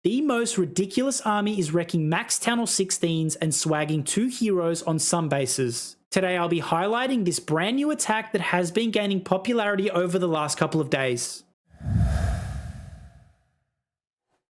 The most ridiculous army is wrecking max Town Hall 16s and swagging 2 heroes on some bases. Today I'll be highlighting this brand new attack that has been gaining popularity over the last couple of days.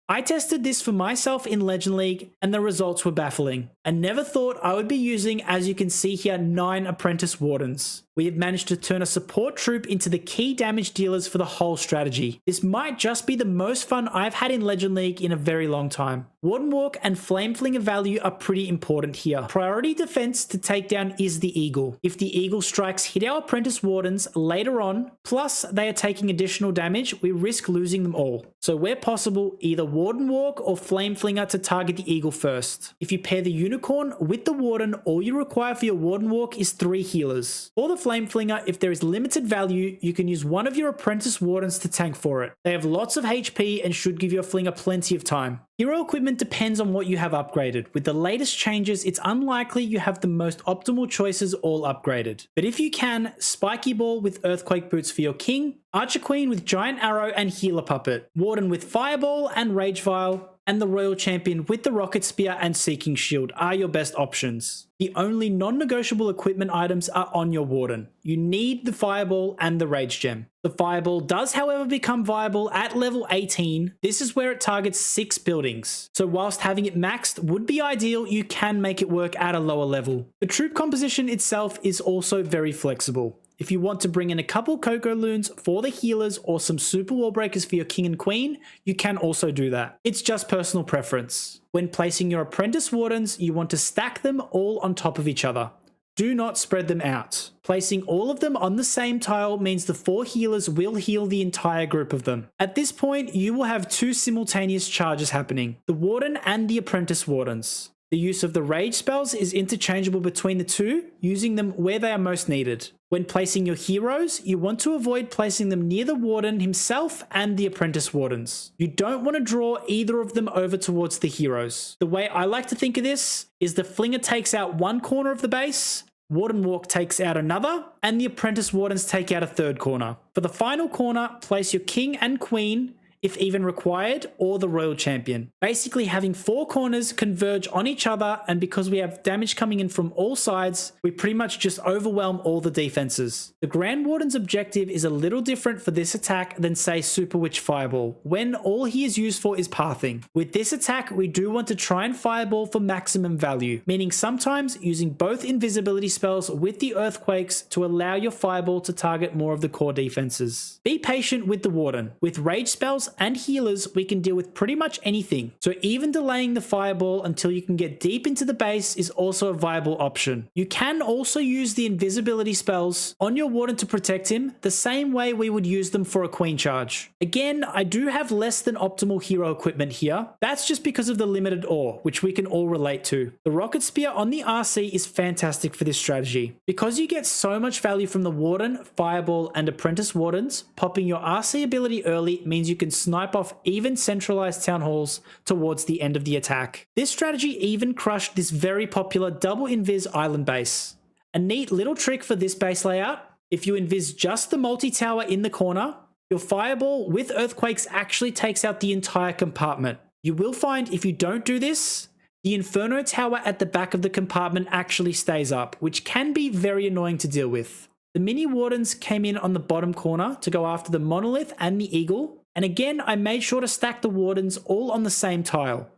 I tested this for myself in Legend League and the results were baffling. I never thought I would be using, as you can see here, 9 Apprentice Wardens. We have managed to turn a support troop into the key damage dealers for the whole strategy. This might just be the most fun I've had in Legend League in a very long time. Warden Walk and Flame Flinger value are pretty important here. Priority defense to take down is the Eagle. If the Eagle strikes hit our Apprentice Wardens later on, plus they are taking additional damage, we risk losing them all. So where possible, either Warden Walk or Flame Flinger to target the Eagle first. If you pair the Unicorn with the Warden, all you require for your Warden Walk is 3 healers. For the Flame Flinger, if there is limited value, you can use one of your Apprentice Wardens to tank for it. They have lots of HP and should give your Flinger plenty of time. Hero equipment depends on what you have upgraded. With the latest changes, it's unlikely you have the most optimal choices all upgraded. But if you can, Spiky Ball with Earthquake Boots for your King, Archer Queen with Giant Arrow and Healer Puppet, Warden with Fireball and Rage Vial, and the Royal Champion with the Rocket Spear and Seeking Shield are your best options. The only non-negotiable equipment items are on your Warden. You need the Fireball and the Rage Gem. The Fireball does, however, become viable at level 18. This is where it targets 6 buildings. So whilst having it maxed would be ideal, you can make it work at a lower level. The troop composition itself is also very flexible. If you want to bring in a couple Coco Loons for the healers or some Super Wall Breakers for your King and Queen, you can also do that. It's just personal preference. When placing your Apprentice Wardens, you want to stack them all on top of each other. Do not spread them out. Placing all of them on the same tile means the 4 healers will heal the entire group of them. At this point, you will have 2 simultaneous charges happening, the Warden and the Apprentice Wardens. The use of the rage spells is interchangeable between the two, using them where they are most needed. When placing your heroes, you want to avoid placing them near the Warden himself and the Apprentice Wardens. You don't want to draw either of them over towards the heroes. The way I like to think of this is the Flinger takes out one corner of the base, Warden Walk takes out another, and the Apprentice Wardens take out a third corner. For the final corner, place your King and Queen, if even required, or the Royal Champion. Basically having 4 corners converge on each other, and because we have damage coming in from all sides, we pretty much just overwhelm all the defenses. The Grand Warden's objective is a little different for this attack than say Super Witch Fireball, when all he is used for is pathing. With this attack, we do want to try and Fireball for maximum value, meaning sometimes using both invisibility spells with the Earthquakes to allow your Fireball to target more of the core defenses. Be patient with the Warden. With rage spells and healers, we can deal with pretty much anything, so even delaying the Fireball until you can get deep into the base is also a viable option. You can also use the invisibility spells on your Warden to protect him, the same way we would use them for a Queen charge. Again, I do have less than optimal hero equipment here. That's just because of the limited ore, which we can all relate to. The Rocket Spear on the RC is fantastic for this strategy. Because you get so much value from the Warden, Fireball, and Apprentice Wardens, popping your RC ability early means you can snipe off even centralized town halls towards the end of the attack. This strategy even crushed this very popular double invis island base. A neat little trick for this base layout: if you invis just the multi-tower in the corner, your Fireball with Earthquakes actually takes out the entire compartment. You will find if you don't do this, the Inferno Tower at the back of the compartment actually stays up, which can be very annoying to deal with. The mini Wardens came in on the bottom corner to go after the Monolith and the Eagle, and again I made sure to stack the Wardens all on the same tile.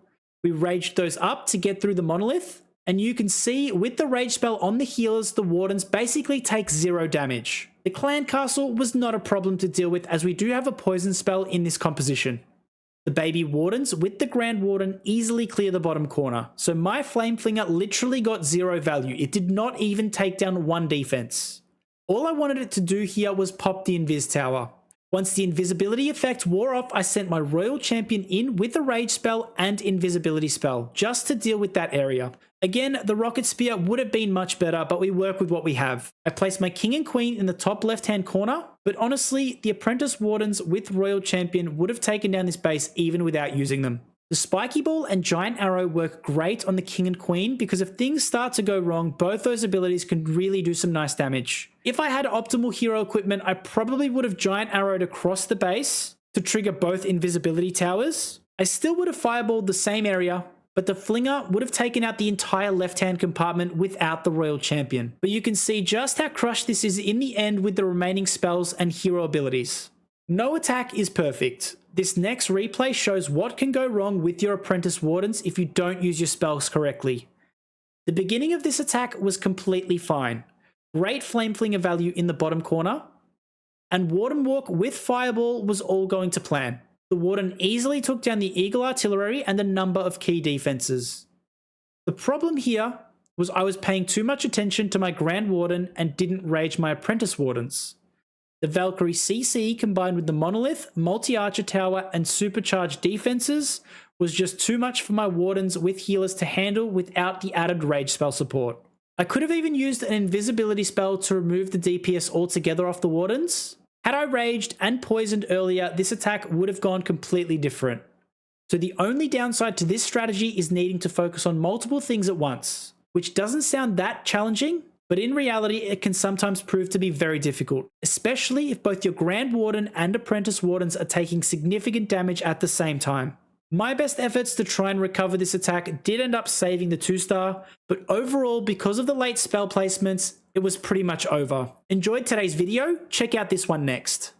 We raged those up to get through the Monolith, and you can see with the rage spell on the healers, the Wardens basically take 0 damage. The Clan Castle was not a problem to deal with, as we do have a poison spell in this composition. The baby Wardens with the Grand Warden easily clear the bottom corner, so my Flame Flinger literally got 0 value. It did not even take down 1 defense. All I wanted it to do here was pop the Invis Tower. Once the invisibility effect wore off, I sent my Royal Champion in with a rage spell and invisibility spell, just to deal with that area. Again, the Rocket Spear would have been much better, but we work with what we have. I placed my King and Queen in the top left-hand corner, but honestly, the Apprentice Wardens with Royal Champion would have taken down this base even without using them. The Spiky Ball and Giant Arrow work great on the King and Queen because if things start to go wrong, both those abilities can really do some nice damage. If I had optimal hero equipment, I probably would have Giant Arrowed across the base to trigger both invisibility towers. I still would have fireballed the same area, but the flinger would have taken out the entire left-hand compartment without the Royal Champion. But you can see just how crushed this is in the end with the remaining spells and hero abilities. No attack is perfect. This next replay shows what can go wrong with your Apprentice Wardens if you don't use your spells correctly. The beginning of this attack was completely fine. Great Flame Flinger value in the bottom corner, and Warden Walk with Fireball was all going to plan. The Warden easily took down the Eagle Artillery and a number of key defenses. The problem here was I was paying too much attention to my Grand Warden and didn't rage my Apprentice Wardens. The Valkyrie CC combined with the Monolith, Multi-Archer Tower and Supercharged defenses was just too much for my Wardens with healers to handle without the added rage spell support. I could have even used an invisibility spell to remove the DPS altogether off the Wardens. Had I raged and poisoned earlier, this attack would have gone completely different. So the only downside to this strategy is needing to focus on multiple things at once, which doesn't sound that challenging, but in reality it can sometimes prove to be very difficult, especially if both your Grand Warden and Apprentice Wardens are taking significant damage at the same time. My best efforts to try and recover this attack did end up saving the 2-star, but overall, because of the late spell placements, it was pretty much over. Enjoyed today's video? Check out this one next.